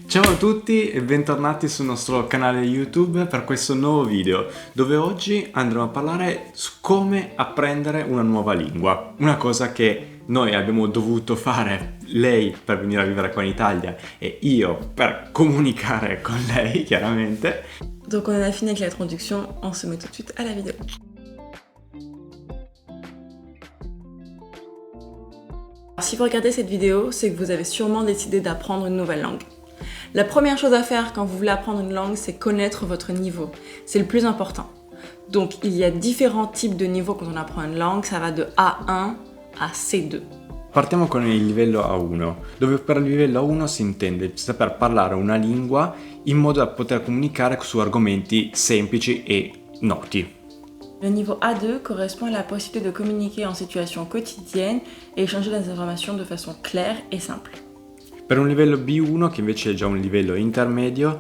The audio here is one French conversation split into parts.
Ciao a tutti e bentornati sul nostro canale YouTube per questo nuovo video dove oggi andremo a parlare su come apprendere una nuova lingua, una cosa che noi abbiamo dovuto fare, lei per venire a vivere qua in Italia e io per comunicare con lei chiaramente. Donc on en a fini avec la traduction, on se met tout de suite à la vidéo. Alors, si vous regardez cette vidéo, c'est que vous avez sûrement décidé d'apprendre une nouvelle langue. La première chose à faire quand vous voulez apprendre une langue, c'est connaître votre niveau. C'est le plus important. Donc il y a différents types de niveaux quand on apprend une langue, ça va de A1 a C2. Partiamo con il livello A1, dove per il livello A1 si intende saper parlare una lingua in modo da poter comunicare su argomenti semplici e noti. Le niveau A2 correspond à la possibilité de communiquer en situation quotidienne et échanger des informations de façon claire et simple. Per un livello B1, che invece è già un livello intermedio,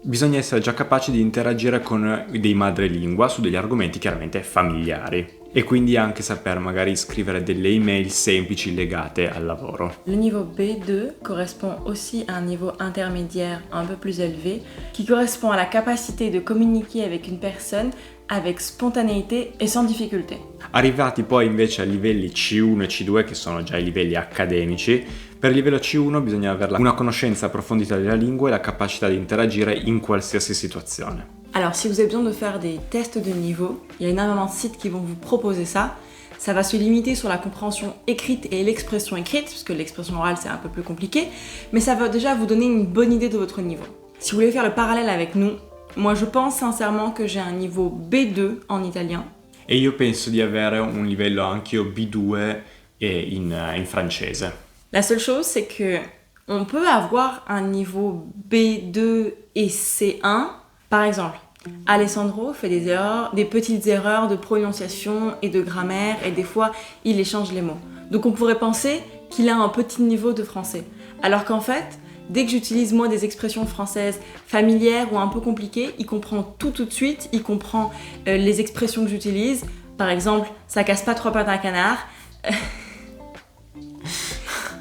bisogna essere già capaci di interagire con dei madrelingua su degli argomenti chiaramente familiari e quindi anche saper magari scrivere delle email semplici legate al lavoro. Le niveau B2 correspond aussi à un niveau intermédiaire un peu plus élevé qui correspond à la capacité de communiquer avec une personne avec spontanéité et sans difficulté. Arrivati poi invece ai livelli C1 e C2, che sono già i livelli accademici, per il livello C1 bisogna avere una conoscenza approfondita della lingua e la capacità di interagire in qualsiasi situazione. Alors si vous avez besoin de faire des tests de niveau, il y a énormément de sites qui vont vous proposer ça. Ça va se limiter sur la compréhension écrite et l'expression écrite, puisque l'expression orale c'est un peu plus compliqué, mais ça va déjà vous donner une bonne idée de votre niveau. Si vous voulez faire le parallèle avec nous, moi je pense sincèrement que j'ai un niveau B2 en italien. E io penso di avere un livello anch'io B2 in francese. La seule chose c'est que on peut avoir un niveau B2 et C1. Par exemple, Alessandro fait des petites erreurs de prononciation et de grammaire et des fois il échange les mots. Donc on pourrait penser qu'il a un petit niveau de français. Alors qu'en fait, dès que j'utilise moi des expressions françaises familières ou un peu compliquées, il comprend tout de suite, il comprend les expressions que j'utilise. Par exemple, ça casse pas trois pattes à un canard.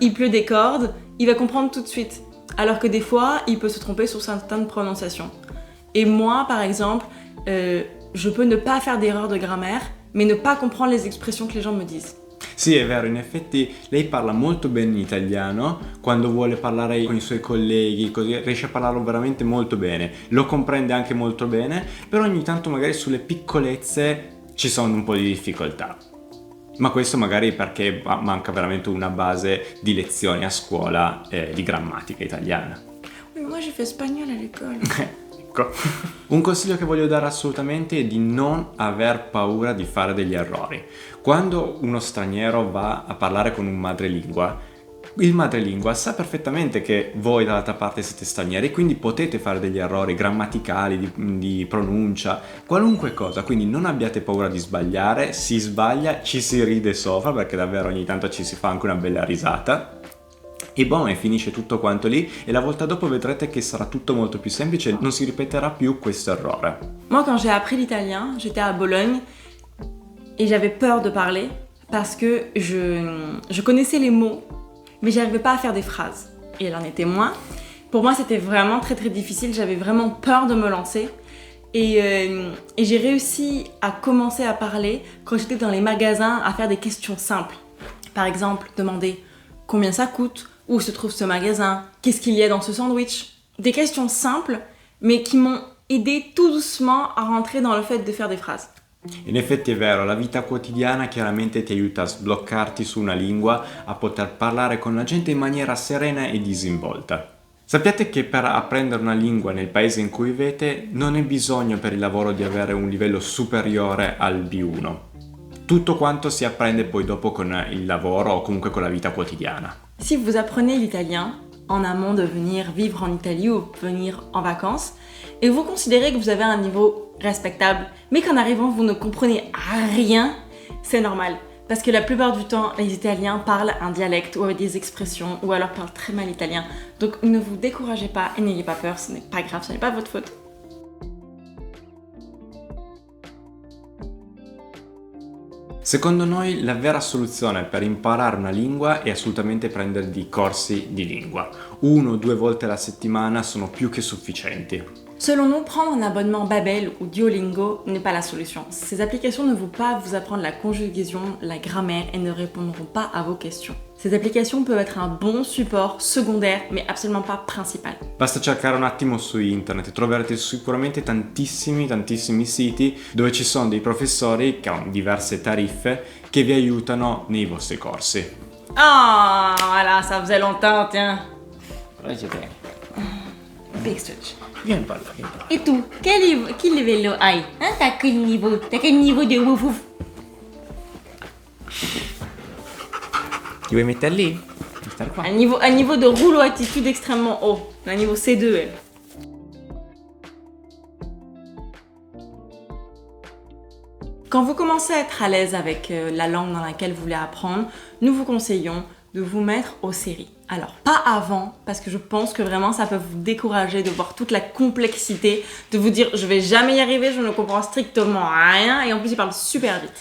Il pleut des cordes, il va comprendre tout de suite. Alors que des fois, il peut se tromper sur certaines prononciations. Et moi, par exemple, je peux ne pas faire d'erreur de grammaire, mais ne pas comprendre les expressions que les gens me disent. Sì, è vero, in effetti lei parla molto bene in italiano, quando vuole parlare con i suoi colleghi, così riesce a parlarlo veramente molto bene, lo comprende anche molto bene, però ogni tanto magari sulle piccolezze ci sono un po' di difficoltà. Ma questo magari perché manca veramente una base di lezioni a scuola di grammatica italiana. Oui, moi j'ai fait espagnol à l'école. Ecco. Un consiglio che voglio dare assolutamente è di non aver paura di fare degli errori. Quando uno straniero va a parlare con un madrelingua, il madrelingua sa perfettamente che voi dall'altra parte siete stranieri, quindi potete fare degli errori grammaticali, di pronuncia, qualunque cosa, quindi non abbiate paura di sbagliare, si sbaglia, ci si ride sopra perché davvero ogni tanto ci si fa anche una bella risata. E boh, e finisce tutto quanto lì e la volta dopo vedrete che sarà tutto molto più semplice, non si ripeterà più questo errore. Moi, quand j'ai appris l'italien, j'étais à Bologne et j'avais peur de parler parce que je connaissais les mots, mais j'arrivais pas à faire des phrases. Et elle en est témoin. Pour moi, c'était vraiment très très difficile, j'avais vraiment peur de me lancer. Et j'ai réussi à commencer à parler quand j'étais dans les magasins à faire des questions simples. Par exemple, demander combien ça coûte, où se trouve ce magasin, qu'est-ce qu'il y a dans ce sandwich. Des questions simples, mais qui m'ont aidé tout doucement à rentrer dans le fait de faire des phrases. In effetti è vero, la vita quotidiana chiaramente ti aiuta a sbloccarti su una lingua, a poter parlare con la gente in maniera serena e disinvolta. Sappiate che per apprendere una lingua nel paese in cui vivete non è bisogno per il lavoro di avere un livello superiore al B1. Tutto quanto si apprende poi dopo con il lavoro o comunque con la vita quotidiana. Si vous apprenez l'italien en amont de venir vivre en Italie ou venir en vacances, et vous considérez que vous avez un niveau respectable, mais qu'en arrivant vous ne comprenez rien, c'est normal. Parce que la plupart du temps, les Italiens parlent un dialecte ou avec des expressions, ou alors parlent très mal italien. Donc ne vous découragez pas et n'ayez pas peur, ce n'est pas grave, ce n'est pas votre faute. Secondo noi la vera soluzione per imparare una lingua è assolutamente prendere dei corsi di lingua. 1 o 2 volte alla settimana sono più che sufficienti. Selon nous, prendre un abonnement Babel ou Duolingo n'est pas la solution. Ces applications ne vont pas vous apprendre la conjugaison, la grammaire et ne répondront pas à vos questions. Ces applications peuvent être un bon support secondaire, mais absolument pas principal. Basta cercare un attimo su internet e troverete sicuramente tantissimi siti dove ci sono dei professori che hanno diverse tariffe che vi aiutano nei vostri corsi. Ah, voilà, ça faisait longtemps, tiens. Big switch. Vieni par là. Et tu, quel livello hai? T'as quel niveau? T'as quel niveau de ouf ouf? Ti vuoi mettere lì? Stare qua. Un niveau de rouleau attitude extrêmement haut. Un niveau C2, elle. Quand vous commencez à être à l'aise avec la langue dans laquelle vous voulez apprendre, nous vous conseillons de vous mettre aux séries. Alors, pas avant, parce que je pense que vraiment ça peut vous décourager de voir toute la complexité, de vous dire je vais jamais y arriver, je ne comprends strictement rien, et en plus ils parlent super vite.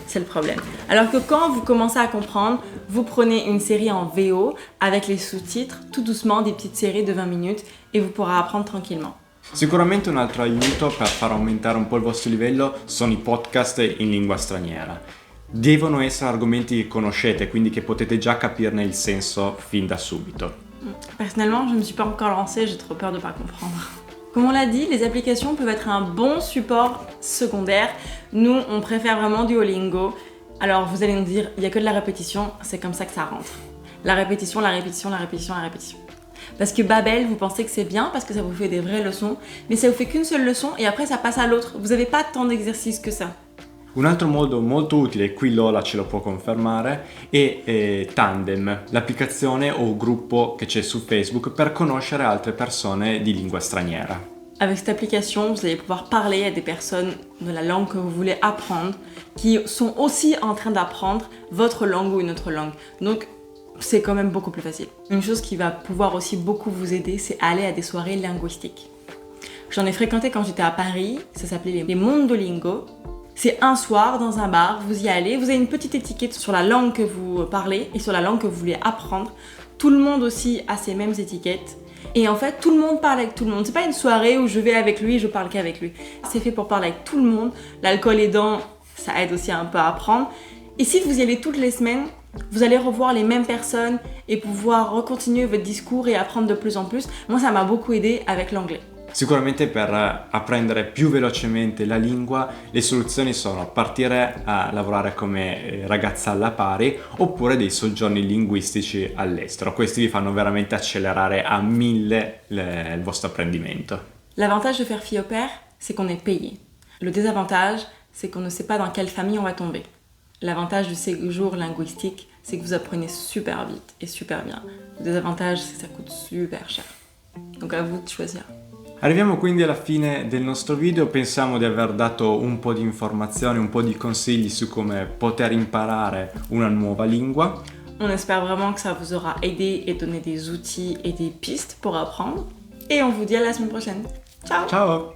C'est le problème. Alors que quand vous commencez à comprendre, vous prenez une série en VO avec les sous-titres, tout doucement, des petites séries de 20 minutes, et vous pourrez apprendre tranquillement. Sicuramente un altro aiuto per far aumentare un po' il vostro livello sono i podcast in lingua straniera. Devono essere argomenti che conoscete, quindi che potete già capirne il senso fin da subito. Personnellement, je ne me suis pas encore lancée, j'ai trop peur de ne pas comprendre. Comme on l'a dit, les applications peuvent être un bon support secondaire. Nous, on préfère vraiment Duolingo. Alors vous allez nous dire, il n'y a que de la répétition, c'est comme ça que ça rentre. La répétition. Parce que Babel, vous pensez que c'est bien parce que ça vous fait des vraies leçons, mais ça vous fait qu'une seule leçon et après ça passe à l'autre. Vous n'avez pas tant d'exercices que ça. Un altro modo molto utile, e qui Lola ce lo può confermare, è Tandem, l'applicazione o gruppo che c'è su Facebook per conoscere altre persone di lingua straniera. Avec cette application, vous allez pouvoir parler à des personnes de la langue que vous voulez apprendre, qui sont aussi en train d'apprendre votre langue ou une autre langue. Donc, c'est quand même beaucoup plus facile. Une chose qui va pouvoir aussi beaucoup vous aider, c'est aller à des soirées linguistiques. J'en ai fréquenté quand j'étais à Paris, ça s'appelait les Mondolingo. C'est un soir dans un bar, vous y allez, vous avez une petite étiquette sur la langue que vous parlez et sur la langue que vous voulez apprendre. Tout le monde aussi a ces mêmes étiquettes. Et en fait, tout le monde parle avec tout le monde. C'est pas une soirée où je vais avec lui et je parle qu'avec lui. C'est fait pour parler avec tout le monde. L'alcool aidant, ça aide aussi un peu à apprendre. Et si vous y allez toutes les semaines, vous allez revoir les mêmes personnes et pouvoir recontinuer votre discours et apprendre de plus en plus. Moi, ça m'a beaucoup aidé avec l'anglais. Sicuramente per apprendere più velocemente la lingua le soluzioni sono partire a lavorare come ragazza alla pari oppure dei soggiorni linguistici all'estero. Questi vi fanno veramente accelerare a 1000 il vostro apprendimento. L'avantage de faire fille au père, c'est qu'on est payé. Le désavantage, c'est qu'on ne sait pas dans quelle famille on va tomber. L'avantage du séjour linguistique, c'est que vous apprenez super vite et super bien. Le désavantage, c'est que ça coûte super cher. Donc à vous de choisir. Arriviamo quindi alla fine del nostro video, pensiamo di aver dato un po' di informazioni, un po' di consigli su come poter imparare una nuova lingua. On espère vraiment que ça vous aura aidé et donné des outils et des pistes pour apprendre. Et on vous dit à la semaine prochaine. Ciao! Ciao!